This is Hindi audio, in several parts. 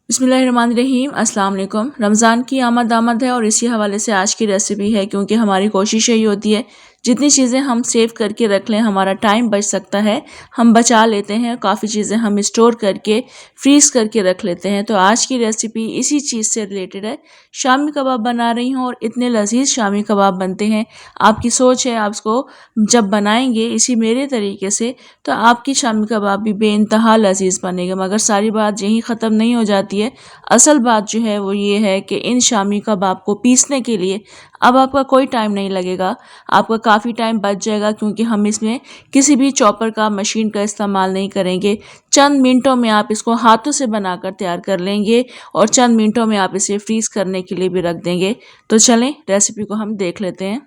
बिस्मिल्लाहिर्रहमानिर्रहीम अस्सलाम वालेकुम। रमज़ान की आमद है और इसी हवाले से आज की रेसिपी है, क्योंकि हमारी कोशिश यही होती है जितनी चीज़ें हम सेव करके रख लें हमारा टाइम बच सकता है, हम बचा लेते हैं। काफ़ी चीज़ें हम स्टोर करके फ्रीज़ करके रख लेते हैं। तो आज की रेसिपी इसी चीज़ से रिलेटेड है। शामी कबाब बना रही हूँ और इतने लजीज शामी कबाब बनते हैं। आपकी सोच है आप इसको जब बनाएंगे इसी मेरे तरीके से तो आपकी शामी कबाब भी बेइंतहा लजीज बनेगा। मगर सारी बात यहीं ख़त्म नहीं हो जाती है। असल बात जो है वो ये है कि इन शामी कबाब को पीसने के लिए अब आपका कोई टाइम नहीं लगेगा, आपका काफ़ी टाइम बच जाएगा, क्योंकि हम इसमें किसी भी चॉपर का मशीन का इस्तेमाल नहीं करेंगे। चंद मिनटों में आप इसको हाथों से बनाकर तैयार कर लेंगे और चंद मिनटों में आप इसे फ्रीज़ करने के लिए भी रख देंगे। तो चलें रेसिपी को हम देख लेते हैं।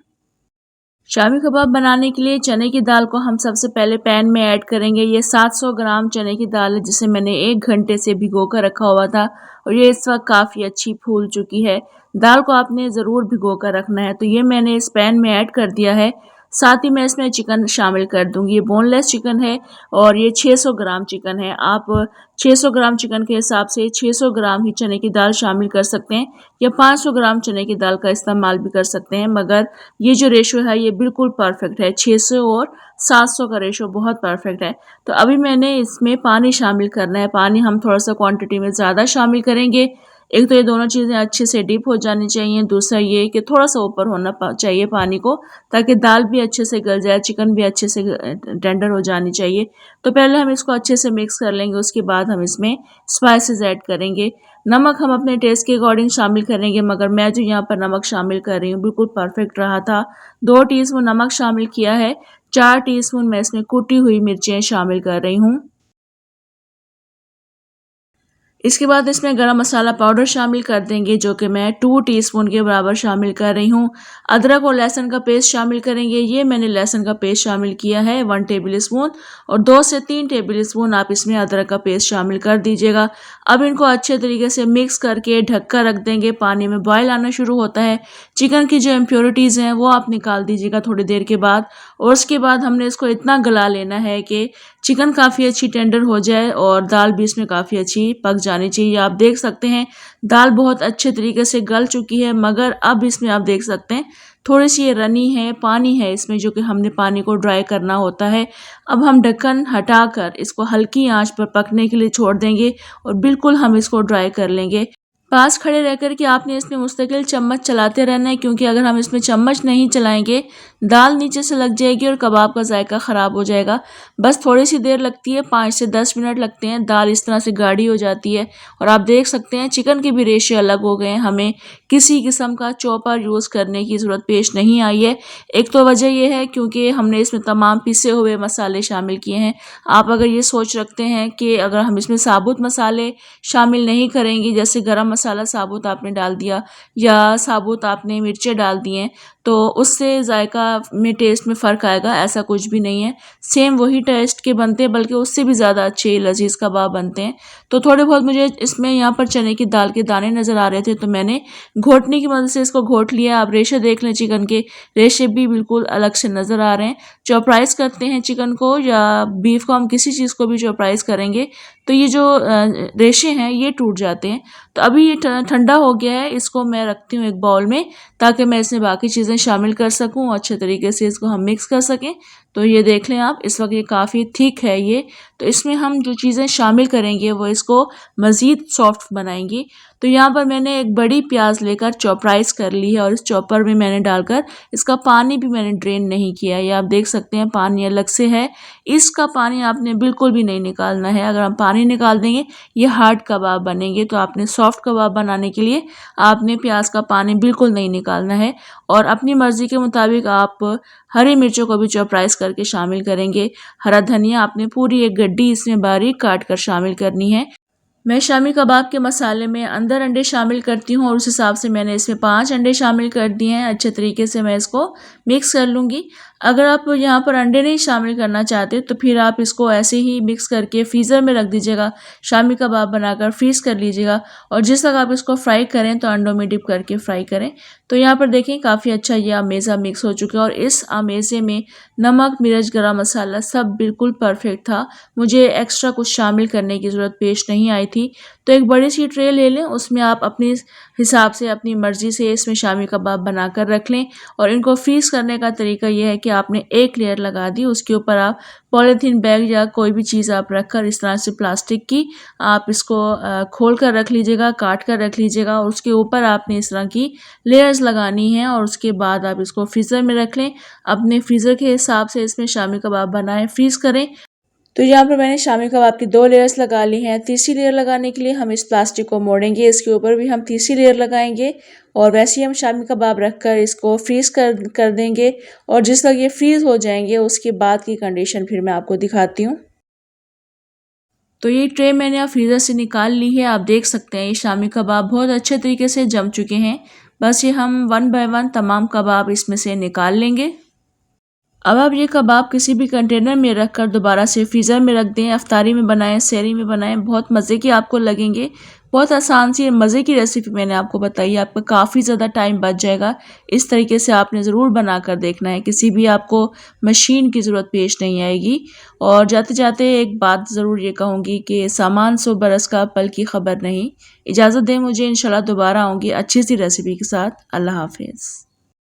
शामी कबाब बनाने के लिए चने की दाल को हम सबसे पहले पैन में ऐड करेंगे। ये 700 ग्राम चने की दाल है, जिसे मैंने 1 घंटे से भिगो कर रखा हुआ था और ये इस वक्त काफ़ी अच्छी फूल चुकी है। दाल को आपने ज़रूर भिगो कर रखना है। तो ये मैंने इस पैन में ऐड कर दिया है। साथ ही मैं इसमें चिकन शामिल कर दूंगी। ये बोनलेस चिकन है और ये 600 ग्राम चिकन है। आप 600 ग्राम चिकन के हिसाब से 600 ग्राम ही चने की दाल शामिल कर सकते हैं या 500 ग्राम चने की दाल का इस्तेमाल भी कर सकते हैं। मगर ये जो रेशो है ये बिल्कुल परफेक्ट है। 600 और 700 का रेशो बहुत परफेक्ट है। तो अभी मैंने इसमें पानी शामिल करना है। पानी हम थोड़ा सा क्वांटिटी में ज़्यादा शामिल करेंगे। एक तो ये दोनों चीज़ें अच्छे से डीप हो जानी चाहिए, दूसरा ये कि थोड़ा सा ऊपर होना चाहिए पानी को, ताकि दाल भी अच्छे से गल जाए, चिकन भी अच्छे से टेंडर हो जानी चाहिए। तो पहले हम इसको अच्छे से मिक्स कर लेंगे, उसके बाद हम इसमें स्पाइसेस ऐड करेंगे। नमक हम अपने टेस्ट के अकॉर्डिंग शामिल करेंगे, मगर मैं जो यहाँ पर नमक शामिल कर रही हूँ बिल्कुल परफेक्ट रहा था। 2 टीस्पून नमक शामिल किया है। 4 टीस्पून मैं इसमें कुटी हुई मिर्चें शामिल कर रही हूँ। इसके बाद इसमें गरम मसाला पाउडर शामिल कर देंगे, जो कि मैं 2 टीस्पून के बराबर शामिल कर रही हूँ। अदरक और लहसुन का पेस्ट शामिल करेंगे। ये मैंने लहसुन का पेस्ट शामिल किया है 1 टेबल स्पून, और 2 से 3 टेबल स्पून आप इसमें अदरक का पेस्ट शामिल कर दीजिएगा। अब इनको अच्छे तरीके से मिक्स करके ढक कर रख देंगे। पानी में बॉयल आना शुरू होता है। चिकन की जो इम्प्योरिटीज़ हैं वो आप निकाल दीजिएगा थोड़ी देर के बाद, और उसके बाद हमने इसको इतना गला लेना है कि चिकन काफ़ी अच्छी टेंडर हो जाए और दाल भी इसमें काफ़ी अच्छी पक जानी चाहिए। आप देख सकते हैं दाल बहुत अच्छे तरीके से गल चुकी है, मगर अब इसमें आप देख सकते हैं थोड़ी सी ये रनी है, पानी है इसमें, जो कि हमने पानी को ड्राई करना होता है। अब हम ढक्कन हटाकर इसको हल्की आंच पर पकने के लिए छोड़ देंगे और बिल्कुल हम इसको ड्राई कर लेंगे। पास खड़े रह कर के आपने इसमें मुस्तकिल चम्मच चलाते रहना है, क्योंकि अगर हम इसमें चम्मच नहीं चलाएंगे दाल नीचे से लग जाएगी और कबाब का जायका ख़राब हो जाएगा। बस थोड़ी सी देर लगती है, 5 से 10 मिनट लगते हैं। दाल इस तरह से गाढ़ी हो जाती है और आप देख सकते हैं चिकन के भी रेशे अलग हो गए हैं। हमें किसी किस्म का चॉपर यूज़ करने की ज़रूरत पेश नहीं आई है। एक तो वजह यह है क्योंकि हमने इसमें तमाम पिसे हुए मसाले शामिल किए हैं। आप अगर ये सोच रखते हैं कि अगर हम इसमें साबुत मसाले शामिल नहीं करेंगे, जैसे गरम मसाला साबुत आपने डाल दिया या साबुत आपने मिर्चें डाल दी हैं, तो उससे जायका में टेस्ट में फ़र्क आएगा, ऐसा कुछ भी नहीं है। सेम वही टेस्ट के बनते हैं, बल्कि उससे भी ज़्यादा अच्छे लजीज कबाब बनते हैं। तो थोड़े बहुत मुझे इसमें यहाँ पर चने की दाल के दाने नज़र आ रहे थे, तो मैंने घोटने की मदद से इसको घोट लिया। आप रेशे देख लें, चिकन के रेशे भी बिल्कुल अलग से नज़र आ रहे हैं। चॉपराइज़ करते हैं चिकन को या बीफ को, हम किसी चीज़ को भी चॉपराइज़ करेंगे तो ये जो रेशे हैं ये टूट जाते हैं। तो अभी ये ठंडा हो गया है, इसको मैं रखती हूँ एक बाउल में, ताकि मैं इसमें बाकी चीज़ें शामिल कर सकूँ, अच्छे तरीके से इसको हम मिक्स कर सकें। तो ये देख लें आप, इस वक्त ये काफ़ी थिक है ये। तो इसमें हम जो चीज़ें शामिल करेंगे वो इसको मज़ीद सॉफ्ट बनाएंगी। तो यहाँ पर मैंने एक बड़ी प्याज लेकर चॉपराइज़ कर ली है और इस चॉपर में मैंने डालकर इसका पानी भी मैंने ड्रेन नहीं किया। ये आप देख सकते हैं पानी अलग से है, इसका पानी आपने बिल्कुल भी नहीं निकालना है। अगर हम पानी निकाल देंगे ये हार्ड कबाब बनेंगे। तो आपने सॉफ्ट कबाब बनाने के लिए आपने प्याज का पानी बिल्कुल नहीं निकालना है, और अपनी मर्ज़ी के मुताबिक आप हरी मिर्चों को भी चॉपराइज़ करके शामिल करेंगे। हरा धनिया आपने पूरी एक गड्डी इसमें बारीक काट कर शामिल करनी है। मैं शामी कबाब के मसाले में अंदर अंडे शामिल करती हूँ और उस हिसाब से मैंने इसमें 5 अंडे शामिल कर दिए हैं। अच्छे तरीके से मैं इसको मिक्स कर लूँगी। अगर आप यहाँ पर अंडे नहीं शामिल करना चाहते तो फिर आप इसको ऐसे ही मिक्स करके फ्रीज़र में रख दीजिएगा। शामी कबाब बनाकर फ्रीज़ कर लीजिएगा और जिस तक आप इसको फ्राई करें तो अंडों में डिप करके फ्राई करें। तो यहाँ पर देखें काफ़ी अच्छा ये अमेज़ा मिक्स हो चुका है और इस अमेज़े में नमक, मिर्च, गरम मसाला सब बिल्कुल परफेक्ट था। मुझे एक्स्ट्रा कुछ शामिल करने की ज़रूरत पेश नहीं आई थी। तो एक बड़ी सी ट्रे ले लें, उसमें आप अपने हिसाब से अपनी मर्ज़ी से इसमें शामी कबाब बनाकर रख लें। और इनको फ्रीज़ करने का तरीका ये है कि आपने एक लेयर लगा दी, उसके ऊपर आप पॉलीथीन बैग या कोई भी चीज़ आप रखकर इस तरह से प्लास्टिक की आप इसको खोल कर रख लीजिएगा, काट कर रख लीजिएगा और उसके ऊपर आपने इस तरह की लेयर्स लगानी है और उसके बाद आप इसको फ्रीज़र में रख लें। अपने फ्रीज़र के हिसाब से इसमें शामी कबाब बनाएं, फ्रीज़ करें। तो यहाँ पर मैंने शामी कबाब की 2 लेयर्स लगा ली हैं। तीसरी लेयर लगाने के लिए हम इस प्लास्टिक को मोड़ेंगे, इसके ऊपर भी हम तीसरी लेयर लगाएंगे और वैसे ही हम शामी कबाब रखकर इसको फ्रीज़ कर देंगे। और जिस वक्त ये फ्रीज़ हो जाएंगे उसके बाद की कंडीशन फिर मैं आपको दिखाती हूँ। तो ये ट्रे मैंने अब फ्रीज़र से निकाल ली है। आप देख सकते हैं ये शामी कबाब बहुत अच्छे तरीके से जम चुके हैं। बस ये हम 1 बाय 1 तमाम कबाब इसमें से निकाल लेंगे। अब आप ये कबाब किसी भी कंटेनर में रखकर दोबारा से फ्रीज़र में रख दें। अफ्तारी में बनाएं, सहरी में बनाएं, बहुत मज़े के आपको लगेंगे। बहुत आसान सी मज़े की रेसिपी मैंने आपको बताई, आपका काफ़ी ज़्यादा टाइम बच जाएगा। इस तरीके से आपने ज़रूर बना कर देखना है, किसी भी आपको मशीन की ज़रूरत पेश नहीं आएगी। और जाते जाते एक बात ज़रूर ये कहूँगी कि सामान 100 बरस का, पल की खबर नहीं। इजाज़त दें मुझे, इंशाल्लाह दोबारा आऊँगी अच्छी सी रेसिपी के साथ। अल्लाह हाफ़िज़।